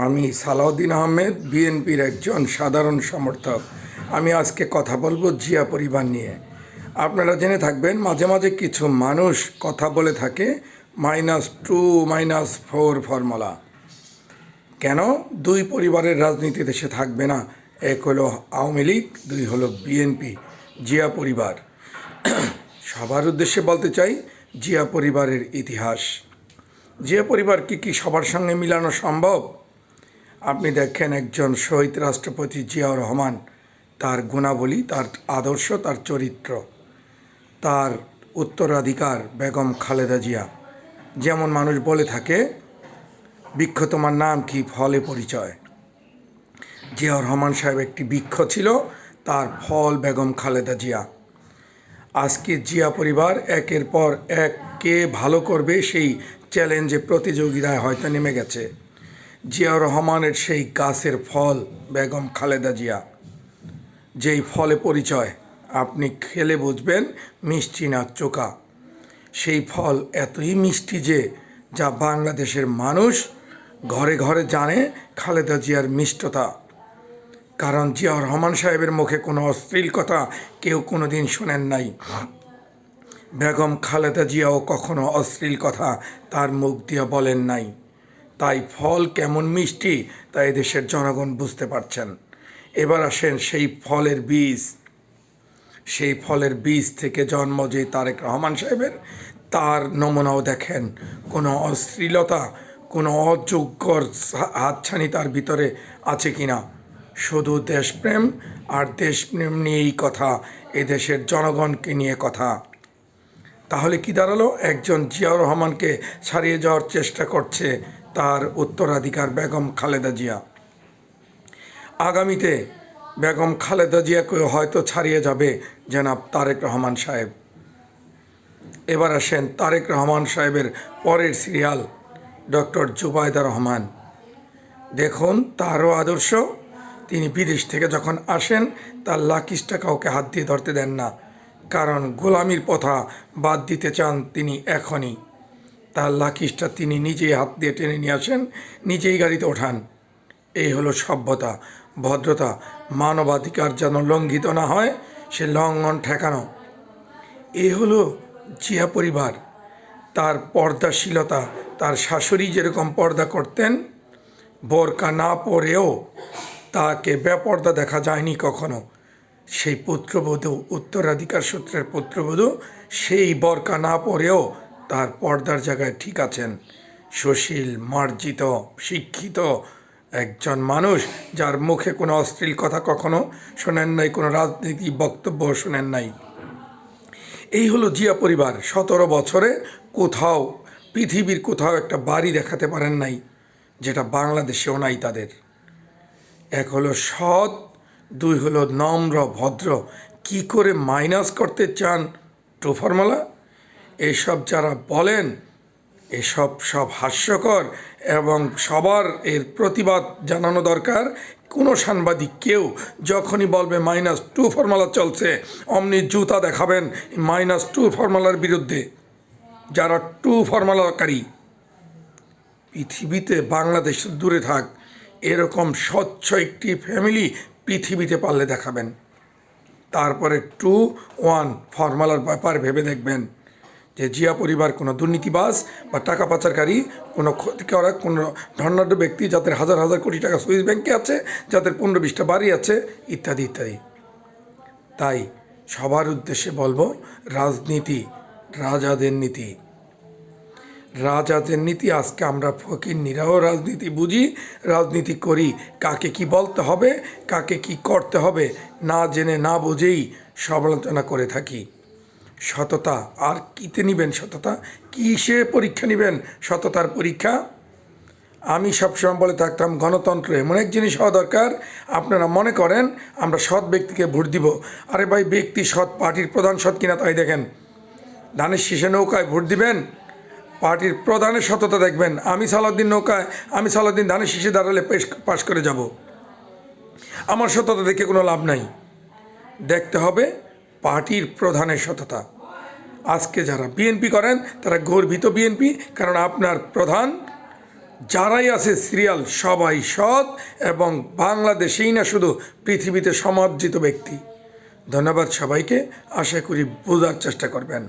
আমি সালাউদ্দিন আহমেদ, বিএনপির একজন সাধারণ সমর্থক। আমি আজকে কথা বলবো জিয়া পরিবার নিয়ে। আপনারা জেনে থাকবেন, মাঝে মাঝে কিছু মানুষ কথা বলে থাকে -2 -4 ফর্মুলা। কেন দুই পরিবারের রাজনীতি দেশে থাকবে না? এক হলো আওয়ামী লীগ, দুই হলো বিএনপি, জিয়া পরিবার। সবার উদ্দেশ্যে বলতে চাই, জিয়া পরিবারের ইতিহাস। জিয়া পরিবার কি সবার সঙ্গে মিলানো সম্ভব? আপনি দেখেন, একজন শহীদ রাষ্ট্রপতি জিয়াউর রহমান, তার গুণাবলী, তার আদর্শ, তার চরিত্র, তার উত্তরাধিকার বেগম খালেদা জিয়া। যেমন মানুষ বলে থাকে, বৃক্ষ তোমার নাম কি, ফলে পরিচয়। জিয়াউর রহমান সাহেব একটি বৃক্ষ ছিল, তার ফল বেগম খালেদা জিয়া। আজকে জিয়া পরিবার একের পর এক কে ভালো করবে সেই চ্যালেঞ্জে, প্রতিযোগিতায় হয়তো নেমে গেছে। জিয়াউর রহমানের সেই গাছের ফল বেগম খালেদা জিয়া, যেই ফলে পরিচয়, আপনি খেলে বুঝবেন মিষ্টি না চোকা। সেই ফল এতই মিষ্টি যে যা বাংলাদেশের মানুষ ঘরে ঘরে জানে খালেদা জিয়ার মিষ্টতা। কারণ জিয়াউর রহমান সাহেবের মুখে কোনো অশ্লীল কথা কেউ কোনো দিন শোনেন নাই। বেগম খালেদা জিয়াও কখনো অশ্লীল কথা তার মুখ দিয়ে বলেন নাই। তাই ফল কেমন মিষ্টি তা এদেশের জনগণ বুঝতে পারছেন। এবার আসেন সেই ফলের বীজ। সেই ফলের বীজ থেকে জন্ম যে তারেক রহমান সাহেবের, তার নমুনাও দেখেন। কোনো অশ্লীলতা, কোনো অযোগ্যর হাতছানি তার ভিতরে আছে কিনা? শুধু দেশপ্রেম আর দেশপ্রেম নিয়েই কথা, এদেশের জনগণকে নিয়ে কথা। তাহলে কি দাঁড়ালো? একজন জিয়াউর রহমানকে ছাড়িয়ে যাওয়ার চেষ্টা করছে তার উত্তরাধিকার বেগম খালেদা জিয়া। আগামীতে বেগম খালেদা জিয়াকে হয়তো ছাড়িয়ে যাবে জনাব তারেক রহমান সাহেব। এবার আসেন তারেক রহমান সাহেবের পরের সিরিয়াল, ডক্টর জুবাইদা রহমান। দেখুন তারও আদর্শ। তিনি বিদেশ থেকে যখন আসেন, তার লাকিজটা কাউকে হাত দিয়ে ধরতে দেন না, কারণ গোলামির প্রথা বাদ দিতে চান তিনি এখনই। তার লাকিজটা তিনি নিজেই হাত দিয়ে টেনে নিয়ে আসেন, নিজেই গাড়িতে ওঠান। এই হলো সভ্যতা, ভদ্রতা, মানবাধিকার যেন লঙ্ঘিত না হয় সে লঙ্ঘন ঠেকানো। এই হলো জিয়া পরিবার। তার পর্দাশীলতা, তার শাশুড়ি যেরকম পর্দা করতেন, বোরকা না পরেও তাকে বেপর্দা দেখা যায়নি কখনো। সেই পুত্রবধূ, উত্তরাধিকার সূত্রের পুত্রবধূ, সেই বোরকা না পরেও তার পর্দার জায়গায় ঠিক আছেন। সুশীল, মার্জিত, শিক্ষিত একজন মানুষ, যার মুখে কোনো অশ্লীল কথা কখনো শোনেন নাই, কোনো রাজনীতি বক্তব্য শোনেন নাই। এই হলো জিয়া পরিবার। 17 বছরে কোথাও, পৃথিবীর কোথাও একটা বাড়ি দেখাতে পারেন নাই, যেটা বাংলাদেশেও নাই তাদের। এক হলো সৎ, দুই হলো নম্র ভদ্র। কি করে মাইনাস করতে চান 2 ফর্মুলা? এসব যারা বলেন, এসব সব হাস্যকর এবং সবার এর প্রতিবাদ জানানো দরকার। কোনো সাংবাদিক কেউ যখনই বলবে -2 ফর্মুলা চলছে, অমনি জুতা দেখাবেন -2 ফর্মুলার বিরুদ্ধে, যারা 2 ফর্মুলাকারী। পৃথিবীতে, বাংলাদেশ দূরে থাক, এরকম স্বচ্ছ একটি ফ্যামিলি পৃথিবীতে পারলে দেখাবেন। তারপরে 2-1 ফর্মুলার ব্যাপার ভেবে দেখবেন যে জিয়া পরিবার কোনো দুর্নীতিবাজ বা টাকা পাচারকারী, কোনো ক্ষতি করা, কোনো ধনাঢ্য ব্যক্তি যাদের হাজার হাজার কোটি টাকা সুইস ব্যাংকে আছে, যাদের 15-20টা বাড়ি আছে, ইত্যাদি ইত্যাদি। তাই সবার উদ্দেশ্যে বলবো, রাজনীতি রাজাদের নীতি। রাজাদের নীতি। আজকে আমরা ফকিন্নিরাও রাজনীতি বুঝি, রাজনীতি করি। কাকে কি বলতে হবে, কাকে কি করতে হবে না জেনে, না বুঝেই সমালোচনা করে থাকি। সততা আর কিতে নিবেন? সততা কিসে পরীক্ষা নেবেন? সততার পরীক্ষা? আমি সবসময় বলে থাকতাম, গণতন্ত্র এমন এক জিনিস হওয়া দরকার, আপনারা মনে করেন আমরা সৎ ব্যক্তিকে ভোট দিব। আরে ভাই, ব্যক্তি সৎ, পার্টির প্রধান সৎ কিনা তাই দেখেন। ধানের শীষে নৌকায় ভোট দিবেন, পার্টির প্রধানের সততা দেখবেন। আমি সালাউদ্দিন নৌকায়, আমি সালাউদ্দিন ধানের শীষে দাঁড়ালে পাশ করে যাব, আমার সততা দেখে কোনো লাভ নাই। দেখতে হবে পার্টির প্রধানের সততা। আজকে যারা বিএনপি করেন তারা গর্বিত বিএনপি, কারণ আপনার প্রধান যারাই আছে সিরিয়াল সবাই সৎ এবং বাংলাদেশেই না শুধু পৃথিবীতে সমাদৃত ব্যক্তি। ধন্যবাদ সবাইকে, আশা করি বোঝার চেষ্টা করবেন।